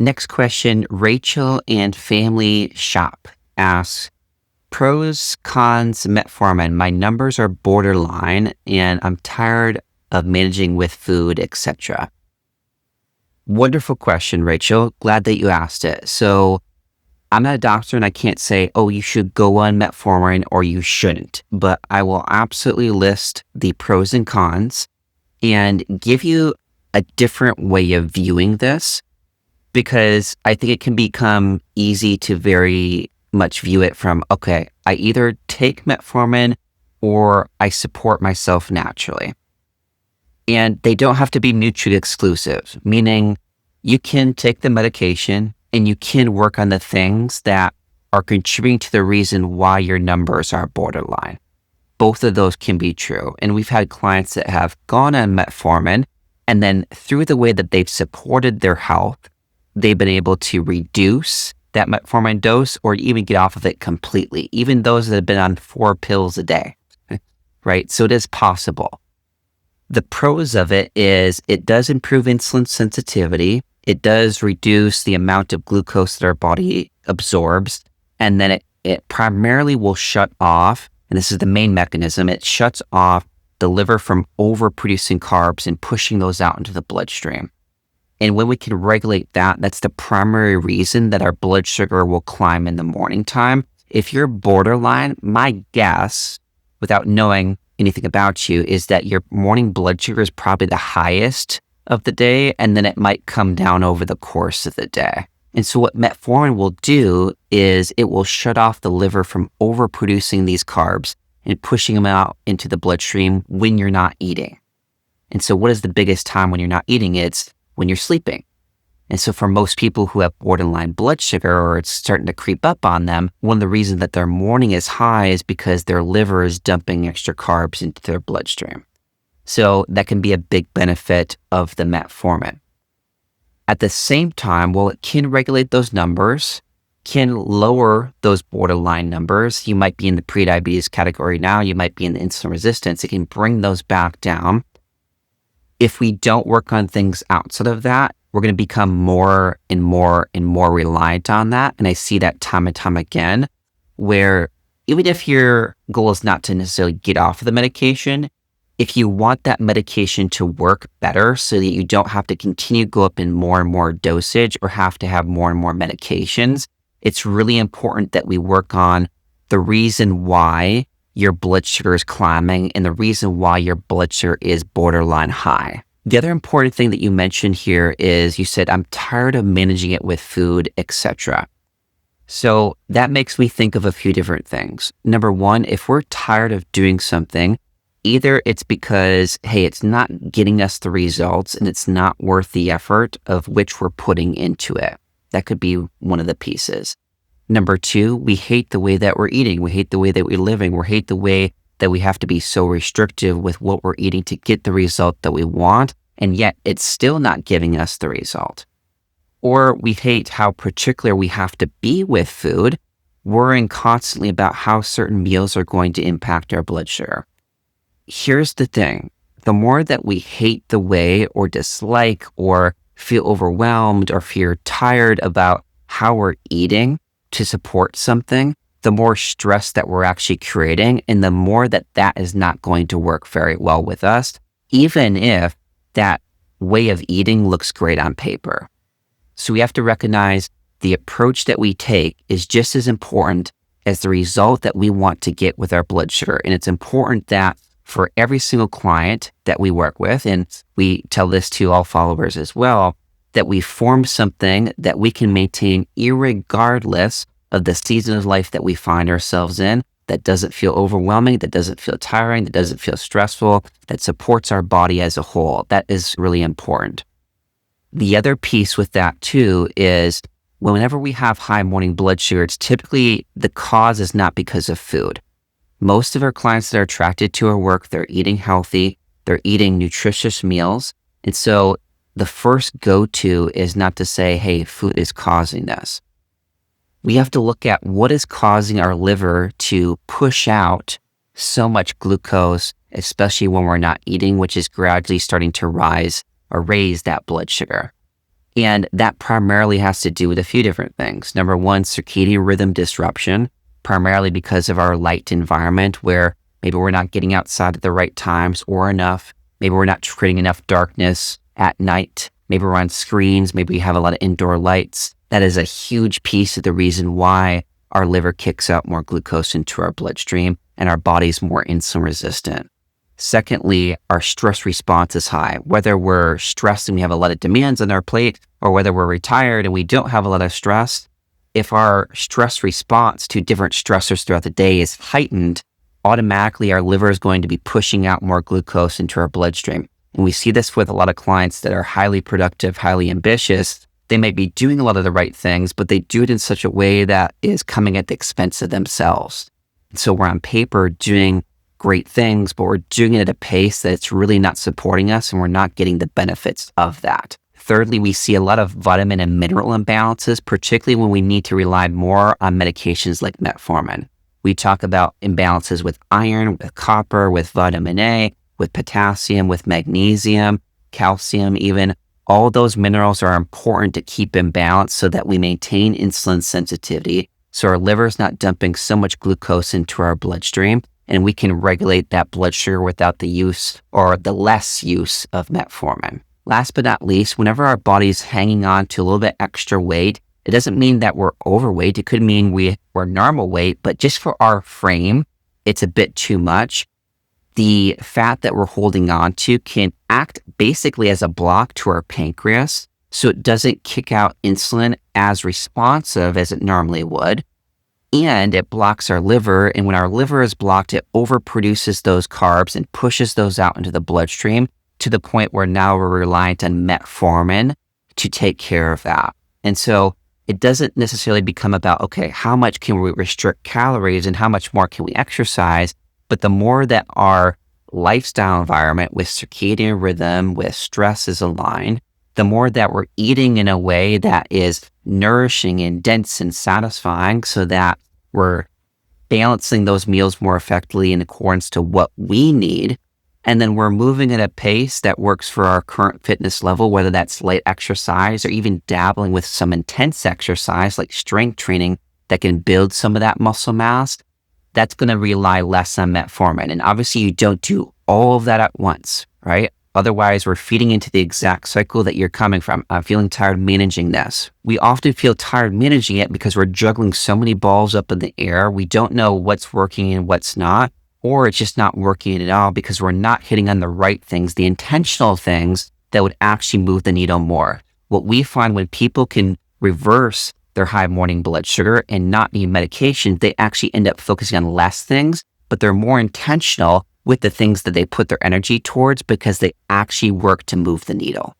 Next question, Rachel and Family Shop asks, pros, cons, metformin. My numbers are borderline and I'm tired of managing with food, etc. Wonderful question, Rachel. Glad that you asked it. So I'm not a doctor and I can't say, oh, you should go on metformin or you shouldn't, but I will absolutely list the pros and cons and give you a different way of viewing this, because I think it can become easy to very much view it from, okay, I either take metformin or I support myself naturally. And they don't have to be mutually exclusive, meaning you can take the medication and you can work on the things that are contributing to the reason why your numbers are borderline. Both of those can be true. And we've had clients that have gone on metformin, and then through the way that they've supported their health, they've been able to reduce that metformin dose or even get off of it completely, even those that have been on 4 pills a day, right? So it is possible. The pros of it is it does improve insulin sensitivity. It does reduce the amount of glucose that our body absorbs. And then it primarily will shut off, and this is the main mechanism, it shuts off the liver from overproducing carbs and pushing those out into the bloodstream. And when we can regulate that, that's the primary reason that our blood sugar will climb in the morning time. If you're borderline, my guess, without knowing anything about you, is that your morning blood sugar is probably the highest of the day, and then it might come down over the course of the day. And so what metformin will do is it will shut off the liver from overproducing these carbs and pushing them out into the bloodstream when you're not eating. And so what is the biggest time when you're not eating? It's when you're sleeping. And so for most people who have borderline blood sugar or it's starting to creep up on them, one of the reasons that their morning is high is because their liver is dumping extra carbs into their bloodstream. So that can be a big benefit of the metformin. At the same time, while it can regulate those numbers, can lower those borderline numbers. You might be in the prediabetes category now, you might be in the insulin resistance. It can bring those back down. If we don't work on things outside of that, we're going to become more and more and more reliant on that. And I see that time and time again, where even if your goal is not to necessarily get off of the medication, if you want that medication to work better so that you don't have to continue to go up in more and more dosage or have to have more and more medications, it's really important that we work on the reason why your blood sugar is climbing and the reason why your blood sugar is borderline high. The other important thing that you mentioned here is you said, I'm tired of managing it with food, etc. So that makes me think of a few different things. Number one, if we're tired of doing something, either it's because, hey, it's not getting us the results and it's not worth the effort of which we're putting into it. That could be one of the pieces. Number two, we hate the way that we're eating. We hate the way that we're living. We hate the way that we have to be so restrictive with what we're eating to get the result that we want, and yet it's still not giving us the result. Or we hate how particular we have to be with food, worrying constantly about how certain meals are going to impact our blood sugar. Here's the thing. The more that we hate the way or dislike or feel overwhelmed or feel tired about how we're eating to support something, the more stress that we're actually creating and the more that that is not going to work very well with us, even if that way of eating looks great on paper. So we have to recognize the approach that we take is just as important as the result that we want to get with our blood sugar. And it's important that for every single client that we work with, and we tell this to all followers as well, that we form something that we can maintain irregardless of the season of life that we find ourselves in, that doesn't feel overwhelming, that doesn't feel tiring, that doesn't feel stressful, that supports our body as a whole. That is really important. The other piece with that too is whenever we have high morning blood sugar, it's typically the cause is not because of food. Most of our clients that are attracted to our work, they're eating healthy, they're eating nutritious meals. And so the first go-to is not to say, hey, food is causing this. We have to look at what is causing our liver to push out so much glucose, especially when we're not eating, which is gradually starting to rise or raise that blood sugar. And that primarily has to do with a few different things. Number one, circadian rhythm disruption, primarily because of our light environment where maybe we're not getting outside at the right times or enough. Maybe we're not creating enough darkness at night. Maybe we're on screens. Maybe we have a lot of indoor lights. That is a huge piece of the reason why our liver kicks out more glucose into our bloodstream and our body's more insulin resistant. Secondly, our stress response is high. Whether we're stressed and we have a lot of demands on our plate, or whether we're retired and we don't have a lot of stress, if our stress response to different stressors throughout the day is heightened, automatically our liver is going to be pushing out more glucose into our bloodstream. And we see this with a lot of clients that are highly productive, highly ambitious. They may be doing a lot of the right things, but they do it in such a way that is coming at the expense of themselves. So we're on paper doing great things, but we're doing it at a pace that's really not supporting us and we're not getting the benefits of that. Thirdly, we see a lot of vitamin and mineral imbalances, particularly when we need to rely more on medications like metformin. We talk about imbalances with iron, with copper, with vitamin A, with potassium, with magnesium, calcium even. All those minerals are important to keep in balance so that we maintain insulin sensitivity, so our liver is not dumping so much glucose into our bloodstream, and we can regulate that blood sugar without the use or the less use of metformin. Last but not least, whenever our body's hanging on to a little bit extra weight, it doesn't mean that we're overweight. It could mean we're normal weight, but just for our frame, it's a bit too much. The fat that we're holding on to can act basically as a block to our pancreas, so it doesn't kick out insulin as responsive as it normally would. And it blocks our liver. And when our liver is blocked, it overproduces those carbs and pushes those out into the bloodstream to the point where now we're reliant on metformin to take care of that. And so it doesn't necessarily become about, okay, how much can we restrict calories and how much more can we exercise? But the more that our lifestyle environment with circadian rhythm, with stress is aligned, the more that we're eating in a way that is nourishing and dense and satisfying so that we're balancing those meals more effectively in accordance to what we need. And then we're moving at a pace that works for our current fitness level, whether that's light exercise or even dabbling with some intense exercise like strength training that can build some of that muscle mass. That's going to rely less on metformin. And obviously you don't do all of that at once, right? Otherwise, we're feeding into the exact cycle that you're coming from. I'm feeling tired managing this. We often feel tired managing it because we're juggling so many balls up in the air. We don't know what's working and what's not, or it's just not working at all because we're not hitting on the right things, the intentional things that would actually move the needle more. What we find when people can reverse their high morning blood sugar and not need medication, they actually end up focusing on less things, but they're more intentional with the things that they put their energy towards because they actually work to move the needle.